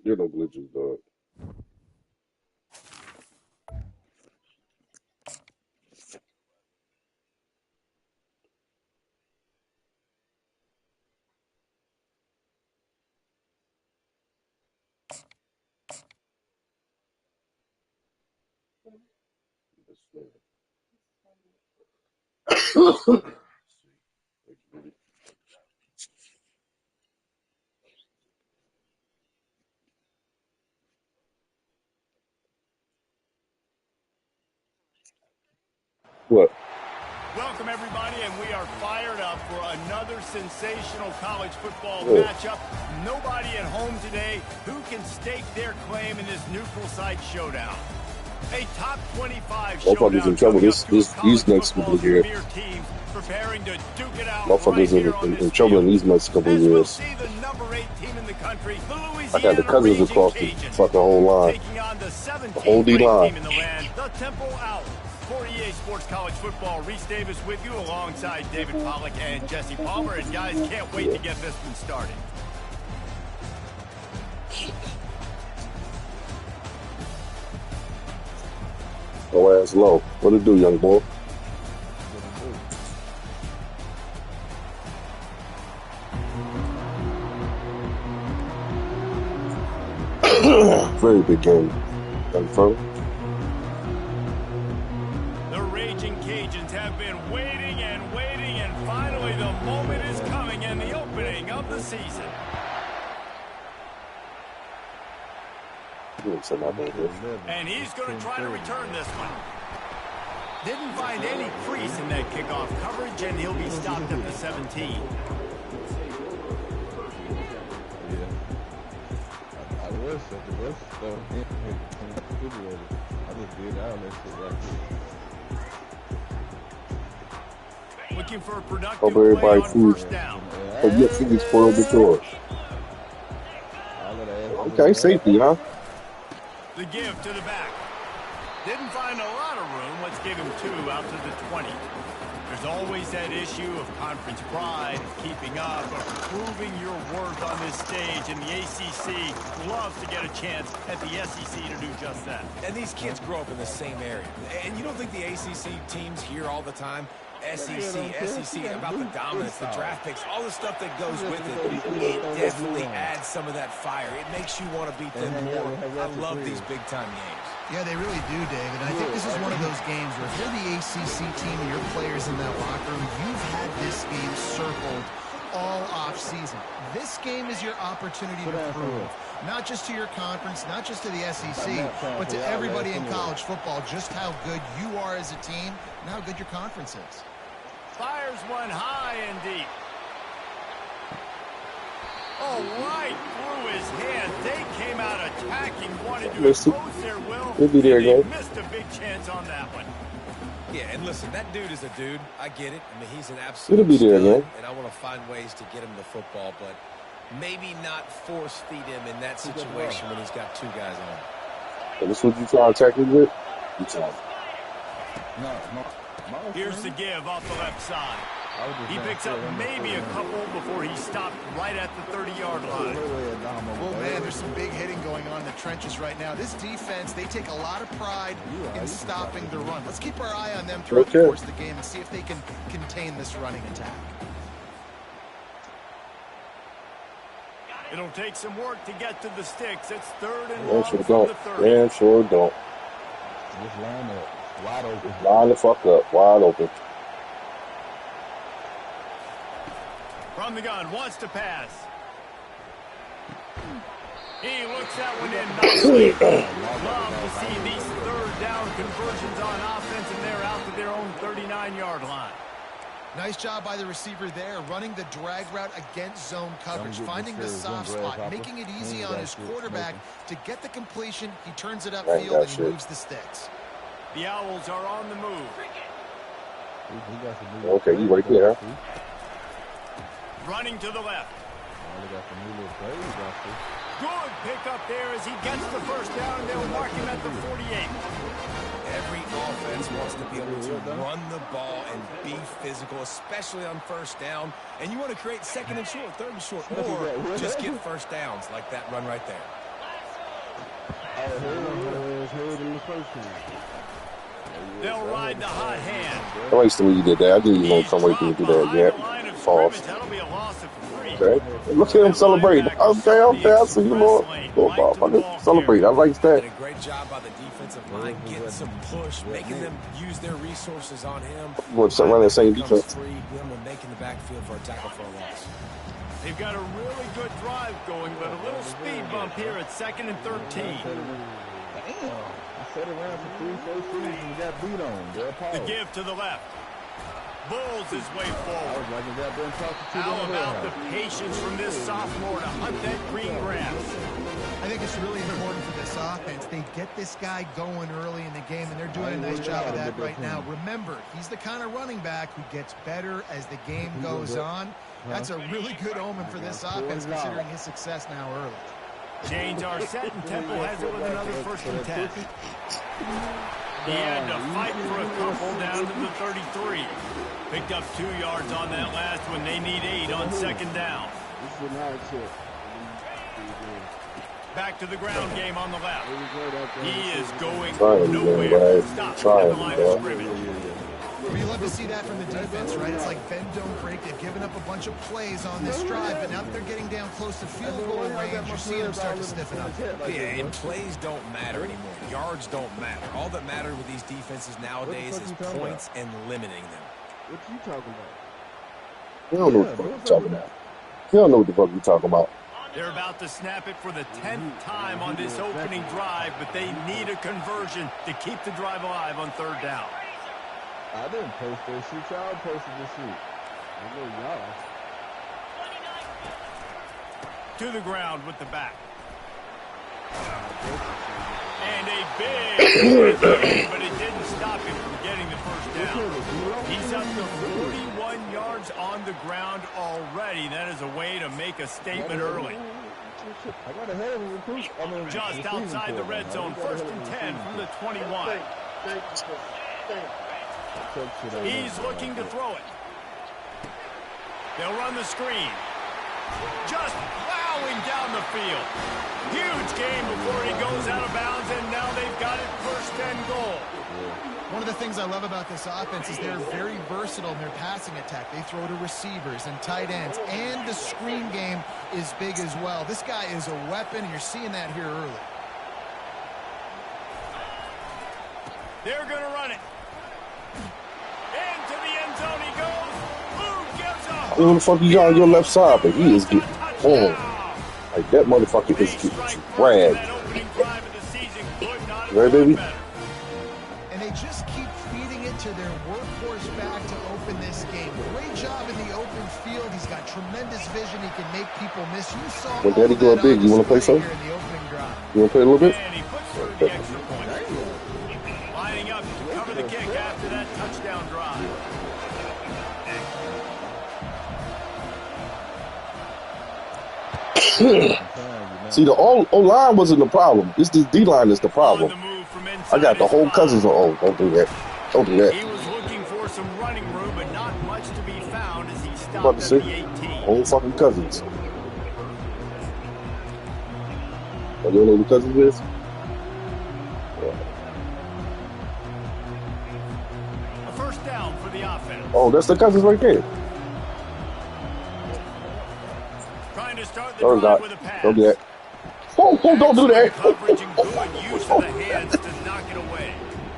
There are no glitches, dog. What? Welcome, everybody, and we are fired up for another sensational college football matchup. Nobody at home today who can stake their claim in this neutral site showdown. A top 25 Motherfuckers in trouble these next couple of years. Preparing to duke it out Motherfuckers in trouble in these next couple of years. I got the Cousins across the fucking whole line. The whole D-line. The Temple out. For EA Sports College Football, Reese Davis with you alongside David Pollack and Jesse Palmer. And guys, can't wait to get this one started. Oh, ass low. What it do, young boy? Very big game, young fella. The Raging Cajuns have been waiting, and finally the moment is coming in the opening of the season. And he's going to try to return this one. Didn't find any crease in that kickoff coverage, and he'll be stopped at the 17. Looking for a productive hope everybody play on first down. Hope your feet spoiled the door. Okay, safety, huh? The give to the back. Didn't find a lot of room. Let's give him 2 out to the 20. There's always that issue of conference pride, of keeping up, of proving your worth on this stage, and the ACC loves to get a chance at the SEC to do just that. And these kids grow up in the same area. And you don't think the ACC teams hear all the time? SEC, about the dominance, the draft picks, all the stuff that goes with it. It definitely adds some of that fire. It makes you want to beat them more. I love these big-time games. Yeah, they really do, David. I think this is one of those games where if you're the ACC team and your players in that locker room, you've had this game circled all off-season. This game is your opportunity to prove, not just to your conference, not just to the SEC, but to everybody in college football, just how good you are as a team and how good your conference is. Fires one high and deep. Oh, right through his hand. They came out attacking, wanted to impose their will. They missed a big chance on that one. Yeah, and listen, that dude is a dude. I get it. I mean, he's an absolute stud, and I want to find ways to get him the football, but maybe not force feed him in that situation when he's got 2 guys on him. And this what you try to tackle with? You try. Here's the give off the left side. He picks up maybe a couple before he stopped right at the 30-yard line. Well, man, there's some big hitting going on in the trenches right now. This defense, they take a lot of pride in stopping the run. Let's keep our eye on them throughout the course of the game and see if they can contain this running attack. It'll take some work to get to the sticks. It's 3rd and long from the 30. Yeah, sure don't. Just line up. Wide open. Line the fuck up. Wide open. From the gun, wants to pass. He looks that one in nicely. Love to see these 3rd down conversions on offense, and they're out to their own 39-yard line. Nice job by the receiver there, running the drag route against zone coverage, finding the soft spot, making it easy on his quarterback to get the completion. He turns it upfield and he moves the sticks. The Owls are on the move. Okay, you right there. Running to the left. Good pickup there as he gets the first down, and they'll mark him at the 48. Every offense wants to be able to run the ball and be physical, especially on first down. And you want to create 2nd and short, 3rd and short, or just get first downs like that run right there. They'll ride the hot hand. I like the way you did that. I knew you were gonna come right through and do that again. Pause. That'll be a loss of 3. Okay. Look at him celebrate. Okay. I see you, Lord. Celebrate. I like that. Did a great job by the defensive line, getting some push, making them use their resources on him. What's running the same defense? Making the backfield for a tackle for a loss. They've got a really good drive going, but a little speed bump here at 2nd and 13. Set around for 3-4 seasons and got beat on. The give to the left. Bulls his way forward. How about the patience from this sophomore to hunt that green grass? I think it's really important for this offense. They get this guy going early in the game, and they're doing a nice job of that right now. Remember, he's the kind of running back who gets better as the game goes on. That's a really good omen for this offense, considering his success now early. Change our set, and Temple has it with another 1st and 10. He had to fight for a couple down to the 33. Picked up 2 yards on that last one. They need 8 on 2nd down. Back to the ground game on the left. He is going nowhere. Stop at the line of scrimmage. We love to see that from the defense, right? It's like bend, don't break. They've given up a bunch of plays on this drive, but now that they're getting down close to field goal range, you're seeing them start to stiffen up. Yeah, and plays don't matter anymore. Yards don't matter. All that matters with these defenses nowadays is points and limiting them. What you talking about? You don't know what the fuck you're talking about. You don't know what the fuck you're talking about. They're about to snap it for the 10th time on this opening drive, but they need a conversion to keep the drive alive on 3rd down. I didn't post that sheet. Y'all posted the sheet. I know y'all. To the ground with the back. And a big but it didn't stop him from getting the 1st down. He's up to 41 yards on the ground already. That is a way to make a statement early. Just outside the red zone, 1st and 10 from the 21. He's looking to throw it. They'll run the screen. Just plowing down the field. Huge game before he goes out of bounds, and now they've got it 1st and goal. One of the things I love about this offense is they're very versatile in their passing attack. They throw to receivers and tight ends, and the screen game is big as well. This guy is a weapon, and you're seeing that here early. They're going to run it. Into the end zone he goes. Who gives up? Who the fuck you got on your left side? But he is getting on. Like that motherfucker is getting dragged. Right, baby? And they just keep feeding it to their workhorse back to open this game. Great job in the open field. He's got tremendous vision. He can make people miss. You saw when Daddy go big, you want to play something? You want to play a little bit? And he puts through the extra point. Lining up to cover the kick after that touchdown drive. See, the O-line wasn't the problem. It's the D-line is the problem. I got the whole Cousins on. Don't do that. Don't do that. He was looking for some running room, but not much to be found as he stopped About to at see. the 18. Whole fucking Cousins. Oh, you don't know who Cousins is? A 1st down for the offense. Oh, that's the Cousins right there. Trying to start the Don't drive with a pass. do that. Oh, don't do that. Coverage and good use of the hands to knock it away.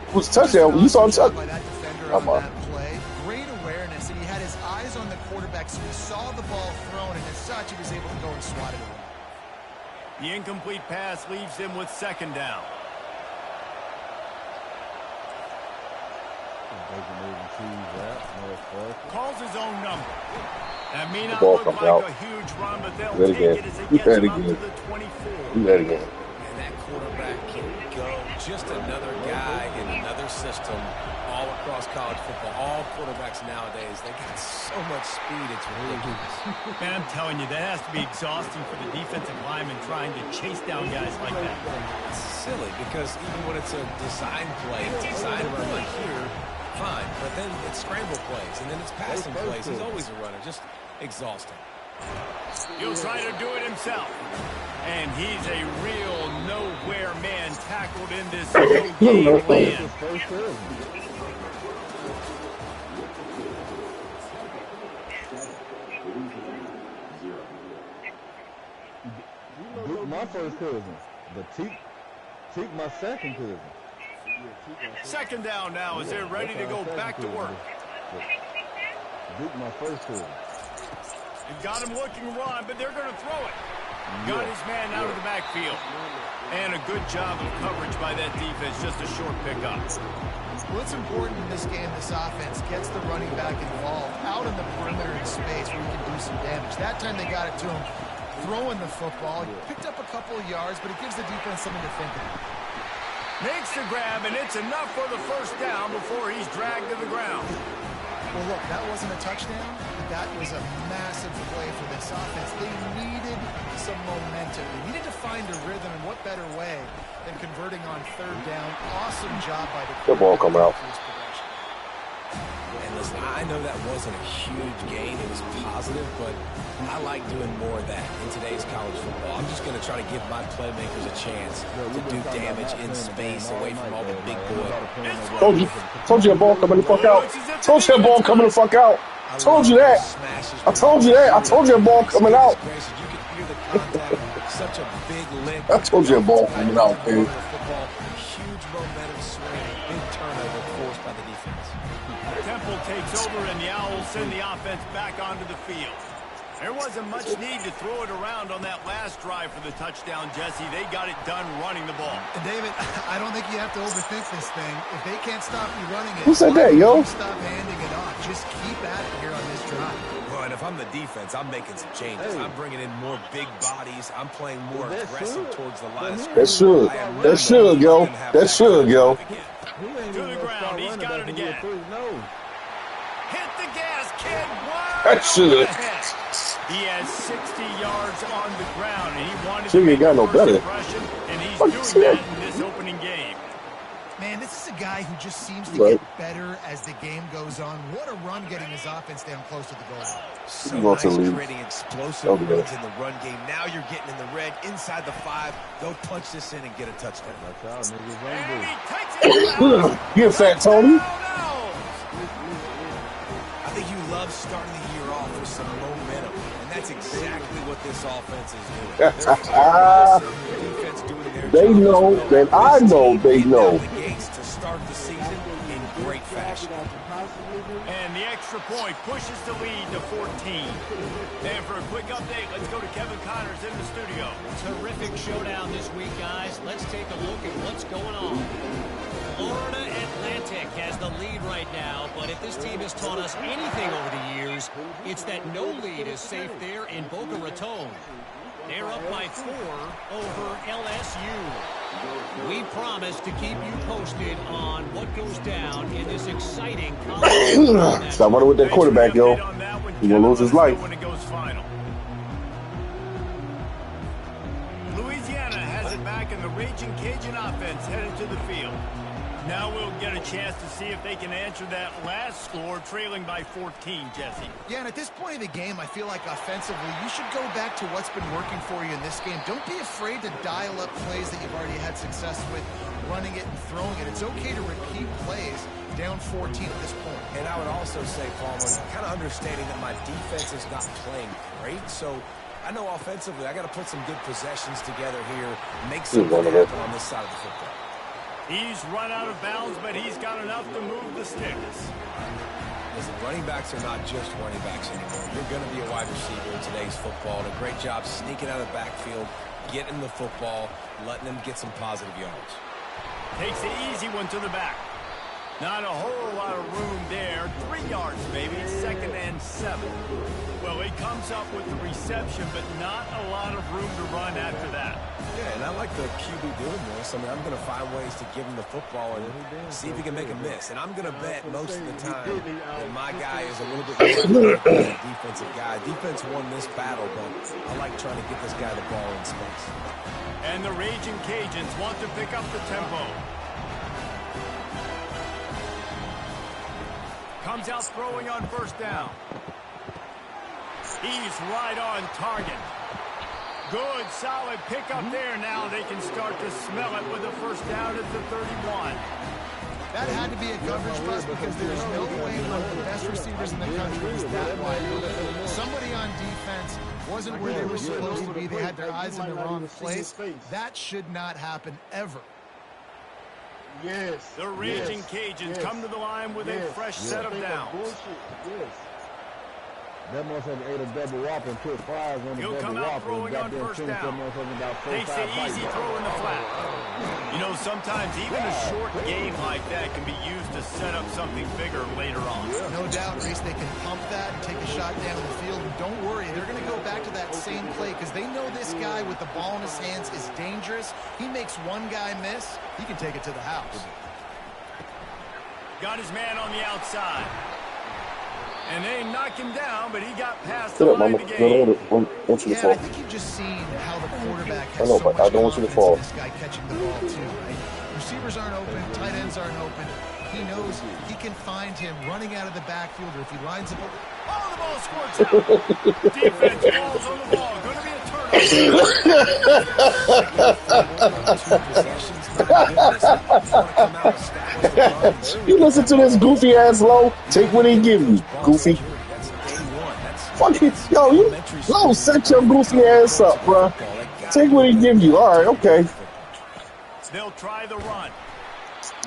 It was a touchdown. You saw a touchdown. By that defender on that play. Great awareness, and he had his eyes on the quarterback, so he saw the ball thrown, and as such, he was able to go and swat it away. The incomplete pass leaves him with 2nd down. Calls his own number. That may not look like a huge run, but they'll take it as it gets him up to the 24. Do that again. And that quarterback can go. Just another guy in another system all across college football. All quarterbacks nowadays, they got so much speed, it's ridiculous. Man, I'm telling you, that has to be exhausting for the defensive lineman trying to chase down guys like that. It's silly because even when it's a design play, it's designed to run like here, fine. But then it's scramble plays, and then it's passing plays. He's always a runner. Just exhausting. He'll try to do it himself. And he's a real no-whip tackled in this no-game land. Duke my first cousin, but Teak my second cousin. Second down now as they're ready to go back to work. Duke my first cousin. And got him looking run, but they're going to throw it. Got his man out of the backfield. And a good job of coverage by that defense, just a short pickup. What's important in this game, this offense gets the running back involved out in the perimeter in space where he can do some damage. That time they got it to him throwing the football. He picked up a couple of yards, but it gives the defense something to think about. Makes the grab, and it's enough for the first down before he's dragged to the ground. Well, look, that wasn't a touchdown. That was a massive play for this offense. They needed some momentum. They needed to find a rhythm, and what better way than converting on third down. Awesome job by the Good ball come out. And listen, I know that wasn't a huge gain. It was positive, but I like doing more of that in today's college football. I'm just going to try to give my playmakers a chance to do damage in space away from all the big boy. Told you that ball coming the fuck out. Told you that ball coming the fuck out. Told you that. I told you that. I told you that ball coming out. Such a big lick. I told you that ball coming out, man. Huge momentum swing, big turnover forced by the defense. Temple takes over, and the Owls send the offense back onto the field. There wasn't much need to throw it around on that last drive for the touchdown, Jesse. They got it done running the ball. And David, I don't think you have to overthink this thing. If they can't stop you running it, who said that, yo? Stop handing it off. Just keep at it here on this drive. Well, and if I'm the defense, I'm making some changes. I'm bringing in more big bodies. I'm playing more aggressive towards the line of scrimmage. That should. That should, yo. That should, yo. To the ground. He's got it again. Hit the gas, kid. That should. He has 60 yards on the ground, and he wanted She to make got no better. And he's doing that in this opening game. Man, this is a guy who just seems to get better as the game goes on. What a run getting his offense down close to the goal line. So nice creating explosive runs in the run game. Now you're getting in the red, inside the 5. Go punch this in and get a touchdown. You fat Tony. I think you love starting the year off with some momentum, and that's exactly what this offense is doing. They know, and I know they know. To start the season in great fashion. And the extra point pushes the lead to 14. And for a quick update, let's go to Kevin Connors in the studio. Terrific showdown this week, guys. Let's take a look at what's going on. Florida Atlantic has the lead right now, but if this team has taught us anything over the years, it's that no lead is safe there in Boca Raton. They're up by 4 over LSU. We promise to keep you posted on what goes down in this exciting college. Stop running with that quarterback, yo. He will lose his life. When it goes final. Louisiana has it back, and the Raging Cajun offense headed to the field. Now we'll get a chance to see if they can answer that last score, trailing by 14, Jesse. Yeah, and at this point of the game, I feel like offensively, you should go back to what's been working for you in this game. Don't be afraid to dial up plays that you've already had success with, running it and throwing it. It's okay to repeat plays down 14 at this point. And I would also say, Palmer, kind of understanding that my defense is not playing great, so I know offensively I got to put some good possessions together here, make something happen on this side of the football. He's run out of bounds, but he's got enough to move the sticks. Listen, running backs are not just running backs anymore. You're going to be a wide receiver in today's football. And a great job sneaking out of the backfield, getting the football, letting them get some positive yards. Takes the easy one to the back. Not a whole lot of room there. 3 yards, maybe. 2nd and 7. Well, he comes up with the reception, but not a lot of room to run after that. Yeah, and I like the QB doing this. I mean, I'm going to find ways to give him the football and see if he can make a miss. And I'm going to bet most of the time that my guy is a little bit more than a defensive guy. Defense won this battle, but I like trying to get this guy the ball in space. And the Raging Cajuns want to pick up the tempo. Comes out throwing on first down. He's right on target. Good, solid pickup there. Now they can start to smell it with a first down at the 31. That had to be a coverage bust because there's no way one of the best receivers in the country is that wide open. Somebody on defense wasn't where they were supposed to be. They had their eyes in the wrong place. That should not happen ever. Yes. The raging Cajuns come to the line with a fresh set of downs. That motherfucker ate a double whopper and put fries on the double whopper. He'll come out throwing on first down. Takes the easy throw in the flat. You know, sometimes even a short game like that can be used to set up something bigger later on. No doubt, Reese, they can pump that and take a shot down the field. And don't worry, they're going to go back to that same play because they know this guy with the ball in his hands is dangerous. He makes one guy miss, he can take it to the house. Got his man on the outside. And they knock him down, but he got past the line of the game. Yeah, I think you've just seen how the quarterback has so much confidence in this guy catching the ball too, right? Receivers aren't open, tight ends aren't open. He knows he can find him running out of the backfield, or if he lines up. Oh, the ball squirts out. Defense falls on the ball. Going to be a turnover. You listen to this goofy ass low. Take what he give you, goofy. Fuck it, yo, low, set your goofy ass up, bruh. Take what he give you. All right, okay. They'll try the run.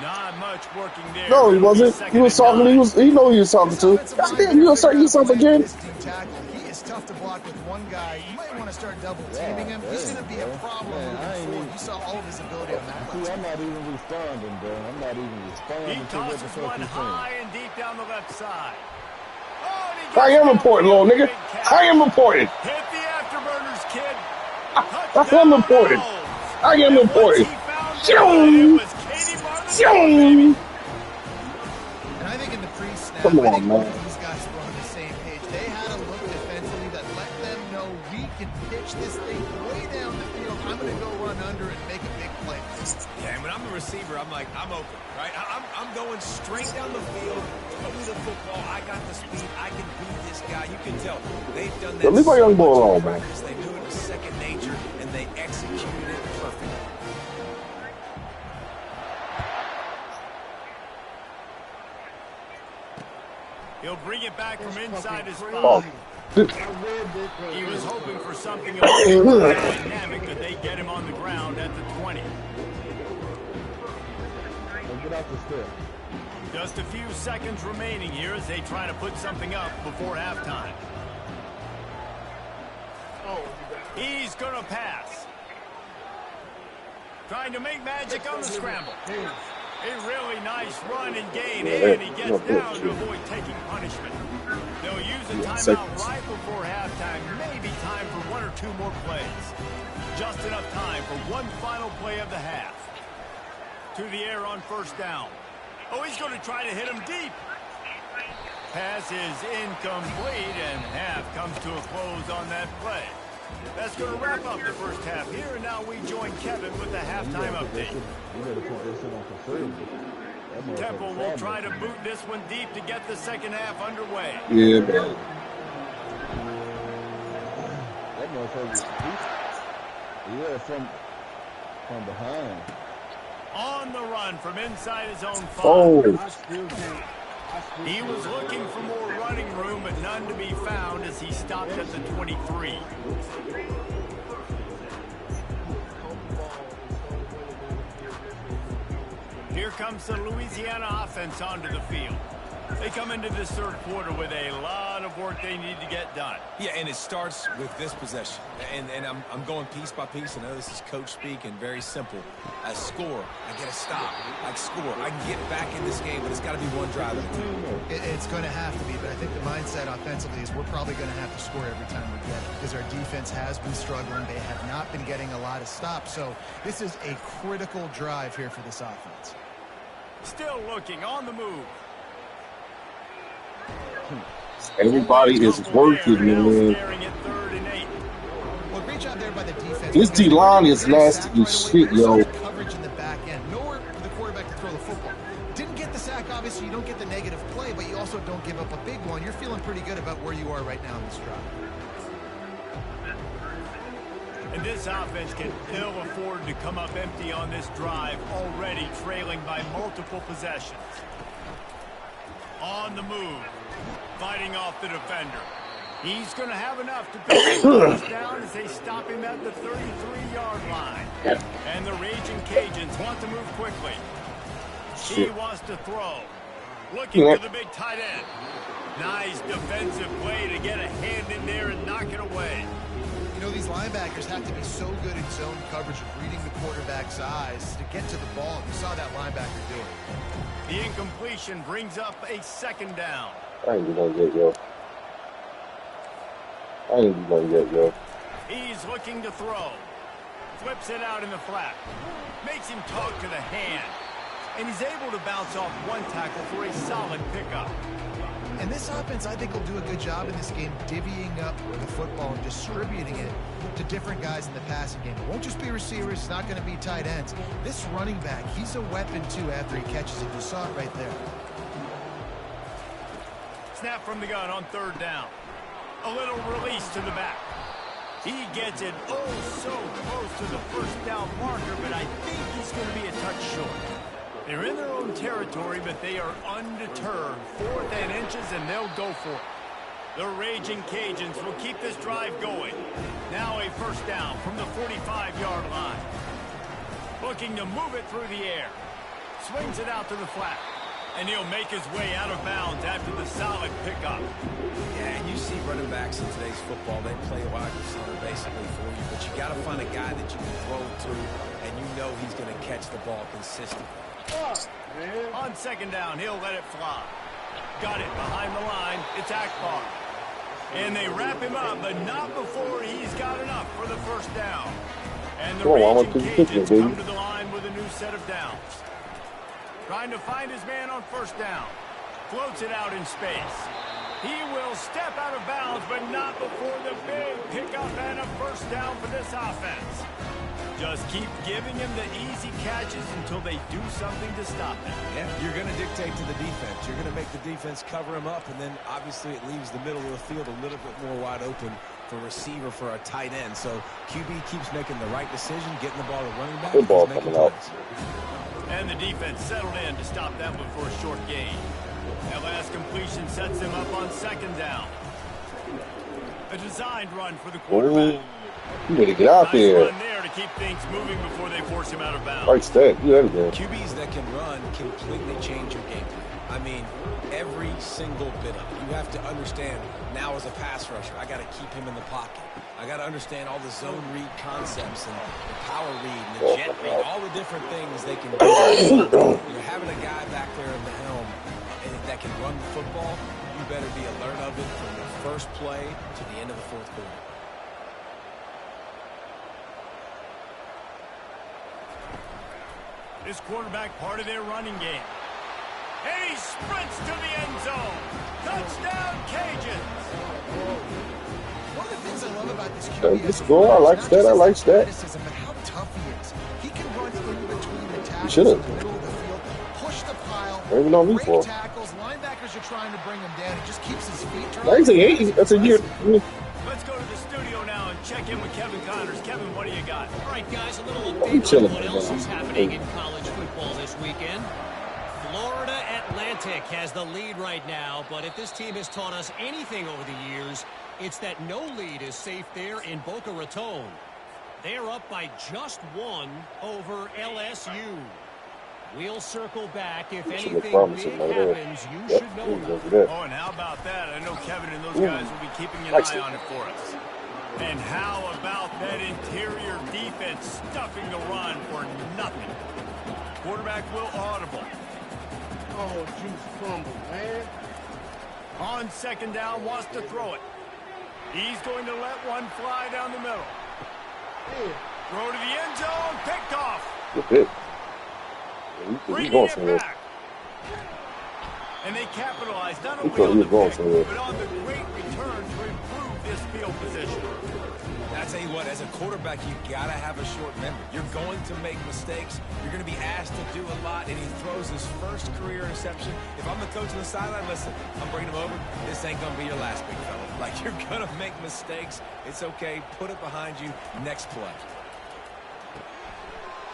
Not much working there. No, he wasn't. He was talking. He know who he was talking to. Goddamn, you asserting yourself again? He is tough to block with one guy. You might want to start double teaming him. He's going to be a problem moving forward. You saw all of his ability on that one. I'm not even responding, bro. I'm not even responding. He tosses one high and deep down the left side. Oh, I am important, little nigga. I am important. Hit the afterburners, kid. I am important. I am important. And I think in the pre-snap, come on, I think man. both of these guys were on the same page. They had a look defensively that let them know we can pitch this thing way down the field. I'm going to go run under and make a big play. Yeah, and when I'm the receiver, I'm like, I'm open, right? I'm going straight down the field, throw me the football. I got the speed. I can beat this guy. You can tell they've done that. Leave my young boy alone, man. They knew it was second nature, and they executed it perfectly. He'll bring it back from inside his spot. Oh. He was hoping for something a little more dynamic. Could they get him on the ground at the 20? Get out the step. Just a few seconds remaining here as they try to put something up before halftime. He's going to pass. Trying to make magic on the scramble. A really nice run and gain, and he gets down to avoid taking punishment. They'll use a timeout right before halftime, maybe time for one or two more plays. Just enough time for one final play of the half. To the air on first down. Oh, he's going to try to hit him deep. Pass is incomplete, and half comes to a close on that play. That's going to wrap up the first half here, and now we join Kevin with the halftime update. Temple will try to boot this one deep to get the second half underway. Yeah, man. That motherfucker, from behind. On the run from inside his own 5. Oh. He was looking for more running room, but none to be found as he stopped at the 23. Here comes the Louisiana offense onto the field. They come into this third quarter with a lot of work they need to get done. Yeah, and it starts with this possession. And I'm going piece by piece. I know this is coach speak and very simple. I score. I get a stop. I score. I can get back in this game, but it's got to be one drive at a time. It's going to have to be, but I think the mindset offensively is we're probably going to have to score every time we get it because our defense has been struggling. They have not been getting a lot of stops. So this is a critical drive here for this offense. Still looking on the move. Everybody is working, man. Well, great job there by the defense. This D-line is nasty as shit, yo. Coverage in the back end. Nowhere for the quarterback to throw the football. Didn't get the sack, obviously. You don't get the negative play, but you also don't give up a big one. You're feeling pretty good about where you are right now in this drive. And this offense can ill afford to come up empty on this drive, already trailing by multiple possessions. On the move, fighting off the defender. He's going to have enough to pick the first down as they stop him at the 33-yard line. And the Raging Cajuns want to move quickly. He wants to throw. Looking for the big tight end. Nice defensive play to get a hand in there and knock it away. You know, these linebackers have to be so good in zone coverage of reading the quarterback's eyes to get to the ball. You saw that linebacker do it. The incompletion brings up a second down. I ain't gonna get yo. He's looking to throw. Flips it out in the flat. Makes him talk to the hand. And he's able to bounce off one tackle for a solid pickup. And this offense, I think, will do a good job in this game divvying up the football and distributing it to different guys in the passing game. It won't just be receivers. It's not going to be tight ends. This running back, he's a weapon, too, after he catches it. You saw it right there. Snap from the gun on third down. A little release to the back. He gets it oh so close to the first down marker, but I think he's going to be a touch short. They're in their own territory, but they are undeterred. 4th and inches, and they'll go for it. The Raging Cajuns will keep this drive going. Now a first down from the 45-yard line. Looking to move it through the air. Swings it out to the flat. And he'll make his way out of bounds after the solid pickup. Yeah, and you see running backs in today's football, they play wide receiver basically for you, but you got to find a guy that you can throw to, and you know he's going to catch the ball consistently. On second down, he'll let it fly. Got it behind the line. It's Akbar. And they wrap him up, but not before he's got enough for the first down. And the Raging Cajuns come to the line with a new set of downs. Trying to find his man on first down. Floats it out in space. He will step out of bounds, but not before the big pickup and a first down for this offense. Just keep giving him the easy catches until they do something to stop him. Yeah, you're going to dictate to the defense. You're going to make the defense cover him up, and then obviously it leaves the middle of the field a little bit more wide open for receiver, for a tight end. So QB keeps making the right decision, getting the ball to running back. Good ball coming out. And the defense settled in to stop that one for a short gain. That last completion sets them up on second down. A designed run for the quarterback. You need to get out there. Run there to keep things moving before they force him out of bounds. Right step. Do that again. QBs that can run completely change your game plan. I mean, every single bit of it. You have to understand, now as a pass rusher, I got to keep him in the pocket. I got to understand all the zone read concepts and the power read and the jet read, all the different things they can do. You're having a guy back there in the helm that can run the football. You better be alert of it from the first play to the end of the fourth quarter. This quarterback part of their running game. And he sprints to the end zone. Touchdown, Cajuns. One of the things I love about this QB Let's go. I like that. I like that. But how tough he is. He can run in between the tackles in the middle of the field, push the pile, even on me break for. tackles. Linebackers are trying to bring him down. He just keeps his feet turned. That's a year. That's a year. Let's go to the studio now and check in with Kevin Connors. Kevin, what do you got? All right, guys, a little update on what else is happening in college football this weekend. Florida Atlantic has the lead right now, but if this team has taught us anything over the years, it's that no lead is safe there in Boca Raton. They're up by just one over LSU. We'll circle back. If anything big happens, you should know about it. Oh, and how about that? I know Kevin and those guys will be keeping an eye on it for us. And how about that interior defense stuffing the run for nothing? Quarterback will audible. Oh, juice crumble, man. On second down, wants to throw it. He's going to let one fly down the middle. Yeah. Throw to the end zone, picked off. Good hit. Bringing it back. And they capitalized not only on the pick, but on the great return to improve this field position. That's tell you what, as a quarterback, you gotta have a short memory. You're going to make mistakes. You're going to be asked to do a lot, and he throws his first career interception. If I'm the coach on the sideline, listen, I'm bringing him over. This ain't going to be your last, big fella. Like, you're going to make mistakes. It's okay. Put it behind you. Next play.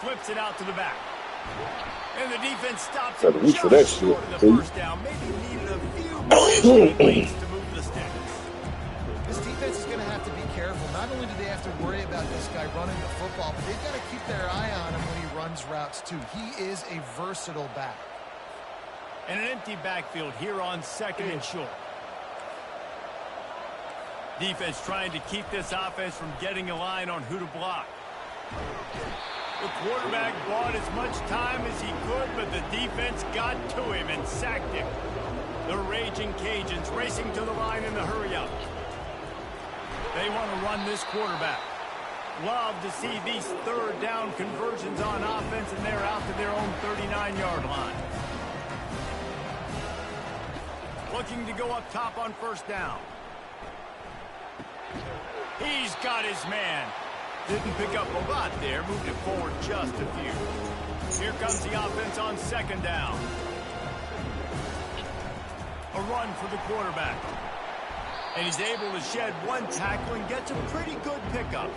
Flips it out to the back. And the defense stops Got it to reach for that just shit. short of the first down. Maybe needed a few plays to move the sticks. This defense is going to have to be careful. Not only do they have to worry about this guy running the football, but they've got to keep their eye on him when he runs routes, too. He is a versatile back. And an empty backfield here on 2nd and short. Defense trying to keep this offense from getting a line on who to block. The quarterback bought as much time as he could, but the defense got to him and sacked him. The raging Cajuns racing to the line in the hurry-up. They want to run this quarterback. Love to see these third down conversions on offense, and they're out to their own 39-yard line. Looking to go up top on 1st down. He's got his man. Didn't pick up a lot there. Moved it forward just a few. Here comes the offense on 2nd down. A run for the quarterback. And he's able to shed one tackle and gets a pretty good pickup.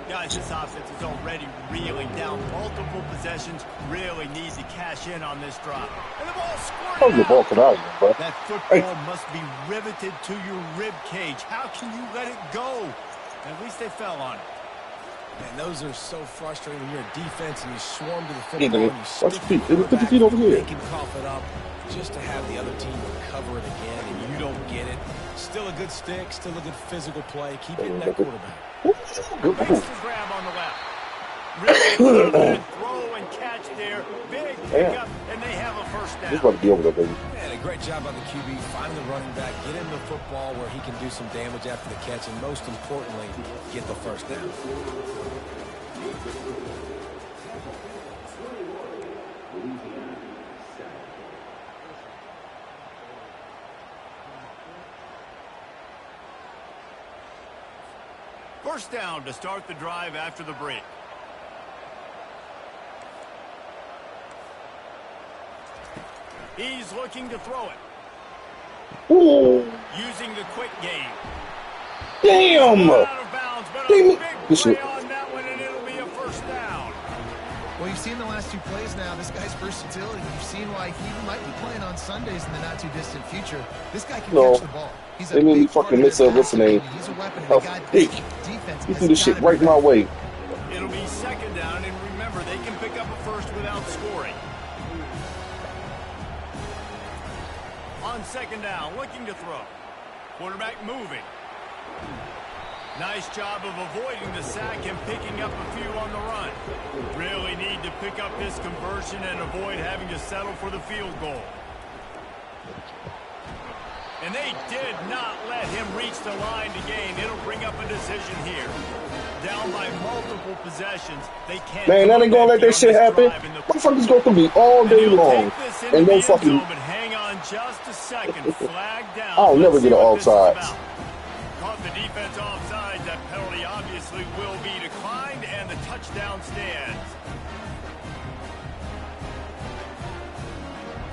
Guys, this offense is already reeling down multiple possessions. Really need to cash in on this drop. And the ball squirted out. That football must be riveted to your rib cage. How can you let it go? At least they fell on it. Man, those are so frustrating when you're a defense and you swarm to the football and you watch your feet. Put your feet over here. Make him cough it up just to have the other team recover it again, and you don't get it. Still a good stick, still a good physical play. Keep hitting that quarterback. Makes the grab on the left. Really good throw and catch there. Big pickup, and they have a 1st down. He's about to be over there, baby. Man, a great job by the QB, finding the running back, get him the football where he can do some damage after the catch, and most importantly, get the 1st down. First down to start the drive after the break. He's looking to throw it. Ooh. Using the quick game. Damn! Out of bounds, but a big play on that one, and it'll be a 1st down. Well, you've seen the last 2 plays now. This guy's versatility. You've seen why he might be playing on Sundays in the not-too-distant future. This guy can catch the ball. He's a big fucking miss a what's the name? He's a weapon. Defense. He threw this shit right my way. It'll be 2nd down, and remember, they can pick up a 1st without scoring. On 2nd down, looking to throw. Quarterback moving. Nice job of avoiding the sack and picking up a few on the run. Really need to pick up this conversion and avoid having to settle for the field goal. And they did not let him reach the line to gain. It'll bring up a decision here. Down by multiple possessions. They can't. Man, that ain't gonna let that shit happen. Motherfuckers go through me all day long. And no fucking. But hang on just a second. Flag down. I'll never get an offside. Caught the defense offside. That penalty obviously will be declined, and the touchdown stands.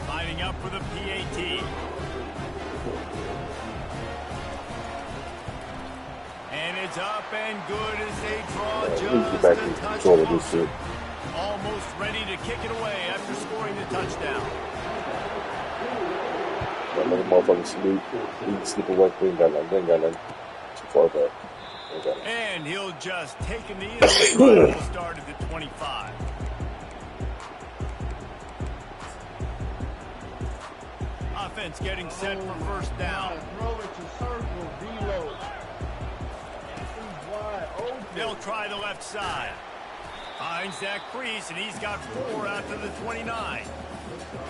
Lining up for the PAT. And it's up and good as they draw just a touch closer. Almost ready to kick it away after scoring the touchdown. That little motherfucking sleep. He slip away. They ain't got nothing. Too far back. And he'll just take him the easy run. We'll start at the 25. Offense getting set for 1st down. Throw it to circle, reload. They'll try the left side. Finds that crease, and he's got 4 out to the 29.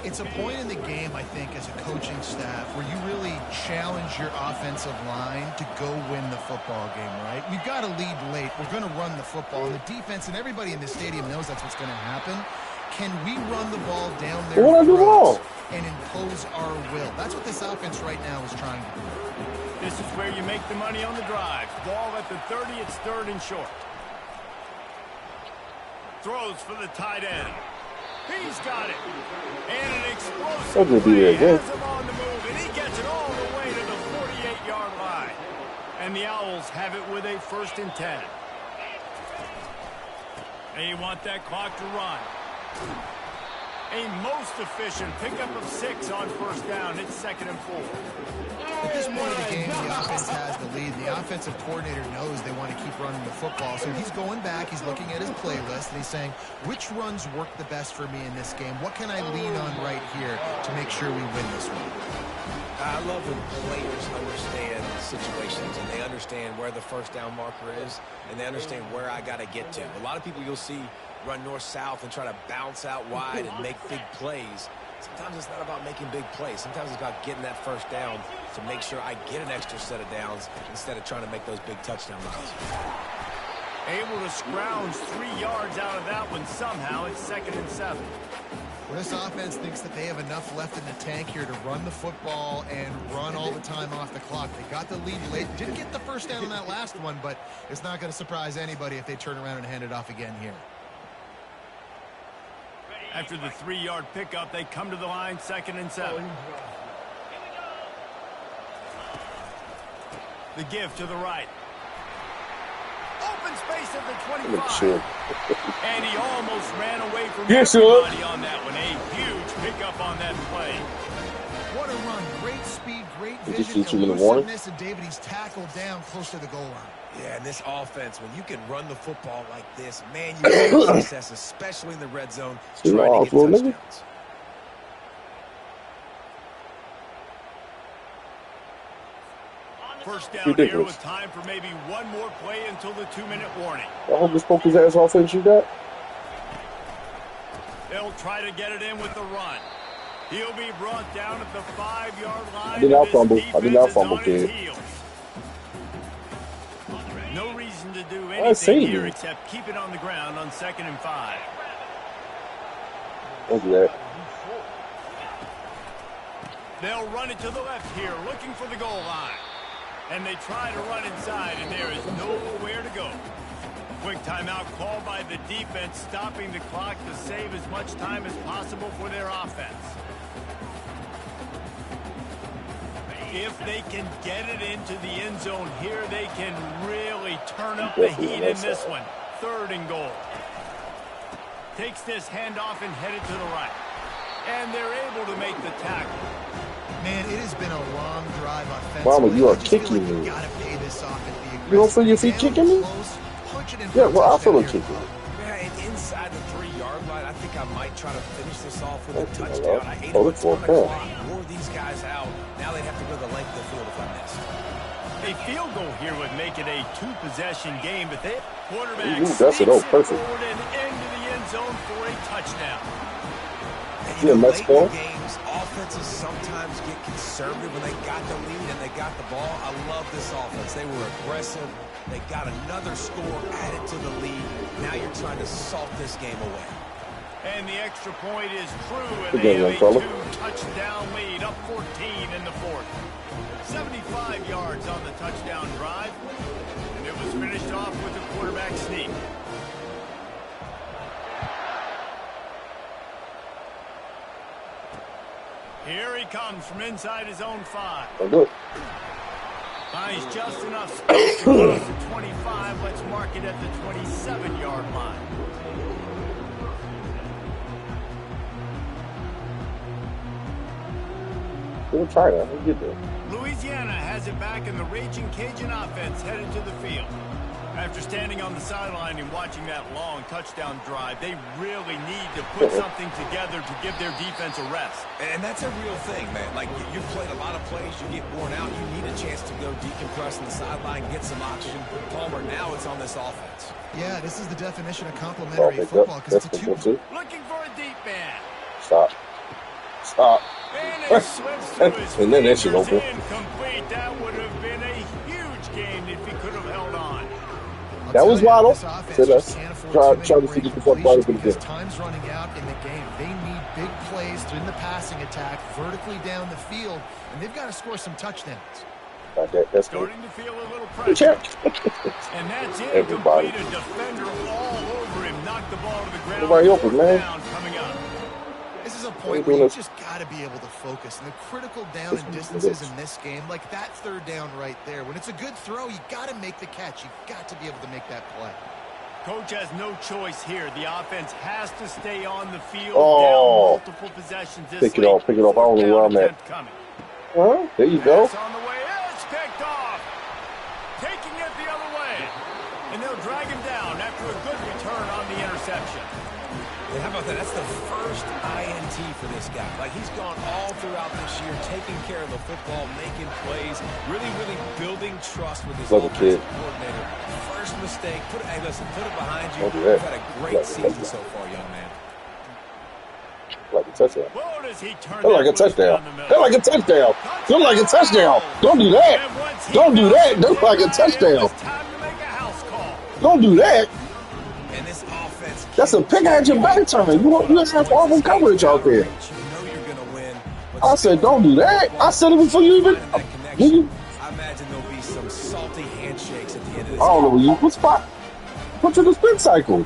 It's a point in the game, I think, as a coaching staff, where you really challenge your offensive line to go win the football game, right? We've got to lead late. We're going to run the football. And the defense and everybody in the stadium knows that's what's going to happen. Can we run the ball down their throats and impose our will. That's what this offense right now is trying to do. This is where you make the money on the drive. Ball at the 30, it's 3rd and short. Throws for the tight end. He's got it. And an explosive play has him on the move, and he gets it all the way to the 48-yard line. And the Owls have it with a 1st and 10. They want that clock to run. A most efficient pickup of 6 on 1st down. It's 2nd and 4. At this point of the game, the offense has the lead. The offensive coordinator knows they want to keep running the football. So he's going back, he's looking at his playlist, and he's saying, which runs work the best for me in this game? What can I lean on right here to make sure we win this one? I love when players understand situations and they understand where the 1st down marker is and they understand where I got to get to. A lot of people you'll see run north-south and try to bounce out wide and make big plays. Sometimes it's not about making big plays. Sometimes it's about getting that 1st down to make sure I get an extra set of downs instead of trying to make those big touchdown runs. Able to scrounge 3 yards out of that one somehow. It's 2nd and 7. Well, this offense thinks that they have enough left in the tank here to run the football and run all the time off the clock. They got the lead late. Didn't get the 1st down on that last one, but it's not going to surprise anybody if they turn around and hand it off again here. After the 3-yard pickup, they come to the line, 2nd and 7. The give to the right. Open space at the 25. And he almost ran away from everybody on that one. A huge pickup on that play. What a run. Great speed, great vision, elusiveness, and David, he's tackled down close to the goal line. Yeah, and this offense, when you can run the football like this, man, you have success, especially in the red zone, trying to get touchdowns. First down here with time for maybe one more play until the 2-minute warning. I hope this poke his ass offense you got. They'll try to get it in with the run. He'll be brought down at the 5-yard line. I did not fumble, kid. No reason to do anything here except keep it on the ground on 2nd and 5. Don't do that. They'll run it to the left here, looking for the goal line. And they try to run inside, and there is nowhere to go. Quick timeout called by the defense, stopping the clock to save as much time as possible for their offense. If they can get it into the end zone here, they can really turn up the heat in this one. 3rd and goal. Takes this handoff and headed to the right. And they're able to make the tackle. Man, it has been a long drive offensively. Mama, you are kicking me. You gotta pay this off and be aggressive. You don't feel your feet kicking me? Yeah, well, I feel them kicking me. Man, inside the 3-yard line, I think I might try to finish this off with a touchdown. I hate it for a point. Wore these guys out. Now they'd have to go the length of the field if I missed. A field goal here would make it a 2-possession game, but they quarterback that's it. Oh, perfect. Forward and into the end zone for a touchdown. You know, late in games, offenses sometimes get conservative when they got the lead and they got the ball. I love this offense. They were aggressive. They got another score added to the lead. Now you're trying to salt this game away. And the extra point is true, and they have a 2-touchdown lead, up 14 in the 4th. 75 yards on the touchdown drive, and it was finished off with a quarterback sneak. Here he comes from inside his own 5. Finds just enough space to close to 25. Let's mark it at the 27-yard line. We'll try that. We'll get there. Louisiana has it back, and the raging Cajun offense headed to the field. After standing on the sideline and watching that long touchdown drive, they really need to put something together to give their defense a rest. And that's a real thing, man. Like, you've played a lot of plays, you get worn out, you need a chance to go decompress on the sideline, get some oxygen. Palmer, now it's on this offense. Yeah, this is the definition of complementary football, because it's a 2. Looking for a deep man. Stop. And it slips through his and then that shit open. Incomplete. That would have been a huge game if he could have held on. That was wide open. Can't afford score try too to many get great the fuck right completions up in the because game. time's running out in the game. They need big plays in the passing attack, vertically down the field, and they've got to score some touchdowns. That's Starting to feel a little pressure. And that's everybody. incomplete. A defender all over him. Knocked the ball to the ground. Everybody open, man. Down coming up. This is a point where you just got to be able to focus. And the critical down and distances in this game, like that third down right there, when it's a good throw, you got to make the catch. You've got to be able to make that play. Coach has no choice here. The offense has to stay on the field. Oh. Down multiple possessions this Pick it off. I don't know where I'm at. Well, there you go. Pass on the way. It's picked off. Taking it the other way. And they'll drag him down after a good return on the interception. And how about that? That's the first INT for this guy. Like, he's gone all throughout this year, taking care of the football, making plays, really, really building trust with his offensive coordinator. First mistake. Hey, listen, put it behind you. You've had a great season so far, young man. Like a touchdown. Whoa, does he turn They're like a touchdown. They're like a touchdown. They're like a touchdown. Don't do that. Don't do that. They're like a touchdown. Don't do that. And this offense, that's a pick at your back turn. You have horrible coverage out there. You know you're going to win. I said, don't do that. I said it before you even. I imagine there'll be some salty handshakes at the end of this. I don't know where you put spot. Put you in the spin cycle.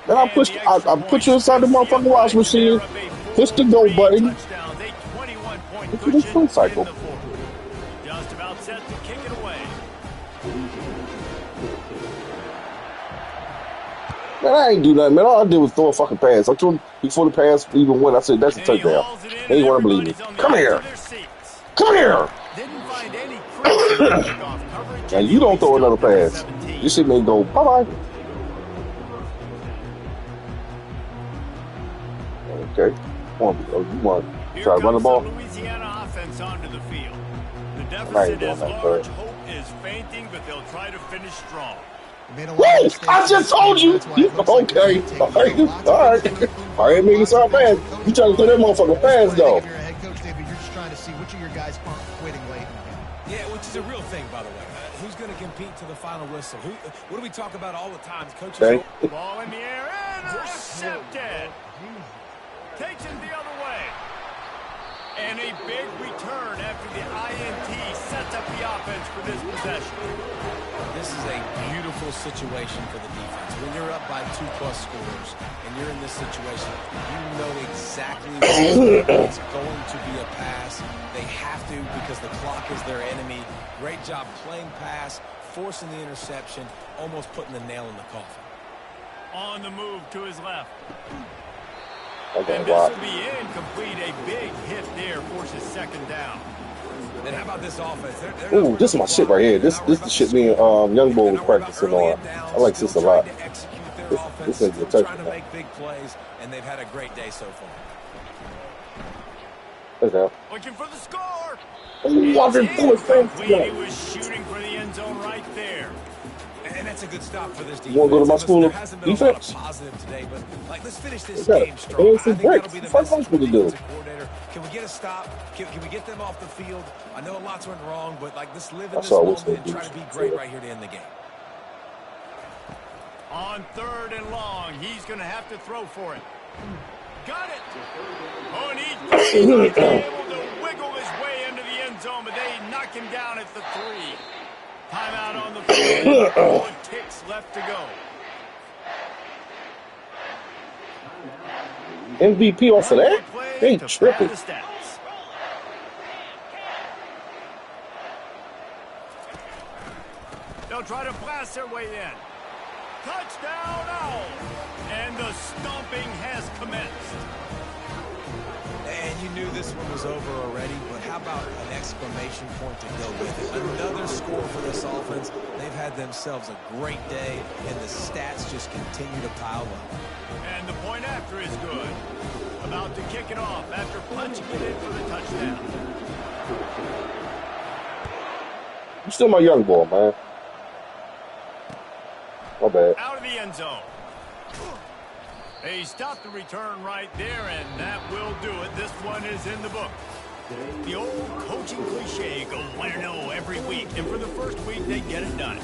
Then I put you inside the motherfucking wash machine. Push the go button. Put you in the spin cycle. Just about set to kick it away. Man, I ain't do nothing, man. All I did was throw a fucking pass. I told him before the pass even went, I said, that's a touchdown. They ain't want to believe me. Come here. Come here. And you don't throw another pass. This shit may go, bye-bye. Okay. You want to try to run the ball? Louisiana offense onto the field. The deficit is large. Hope is fainting, but they'll try to finish strong. Woo! I just told you. Okay. All right. I ain't making it sound bad. You trying to throw that motherfucker fast, though. You're a head coach, David. You're just trying to see which of your guys aren't quitting late. Yeah, which is a real thing, by the way. Who's going to compete to the final whistle? What do we talk about all the time? Coaches. Okay. Ball in the air. Intercepted. Takes him the other way. And a big return after the INT sets up the offense for this possession. This is a beautiful situation for the defense. When you're up by 2+ scores and you're in this situation, you know exactly it's going to be a pass. They have to because the clock is their enemy. Great job playing pass, forcing the interception, almost putting the nail in the coffin. On the move to his left. Okay, and this will be incomplete. A big hit there forces second down. And how about this offense? Ooh, this is my shit right here. This is the shit me and Young Bull was practicing on. I like this a lot. This is a touchdown. Trying to make big plays, and they've had a great day so far. Touchdown. Looking for the score. He was shooting for the end zone right there. And that's a good stop for this defense. You want to go to my school of defense? Positive today, but like, let's finish this game strong. I think that'll be the message for the defensive coordinator. Can we get a stop? Can we get them off the field? I know lots went wrong, but like, let's live in this moment and try to be great right here to end the game. On 3rd and long, he's going to have to throw for it. Got it. Oh, and he's able to wiggle his way into the end zone, but they knock him down at the 3. Timeout on the field. 4 ticks left to go. MVP off of that? They ain't tripping. They'll try to blast their way in. Touchdown Owl! And the stomping has commenced. And you knew this one was over already, but how about an exclamation point to go with it? Another score for this offense. They've had themselves a great day, and the stats just continue to pile up. And the point after is good. About to kick it off after punching it in for the touchdown. You still my young boy, man. My bad. Out of the end zone. He stopped the return right there, and that will do it. This one is in the book. The old coaching cliche, go 1-0 every week. And for the first week, they get it done.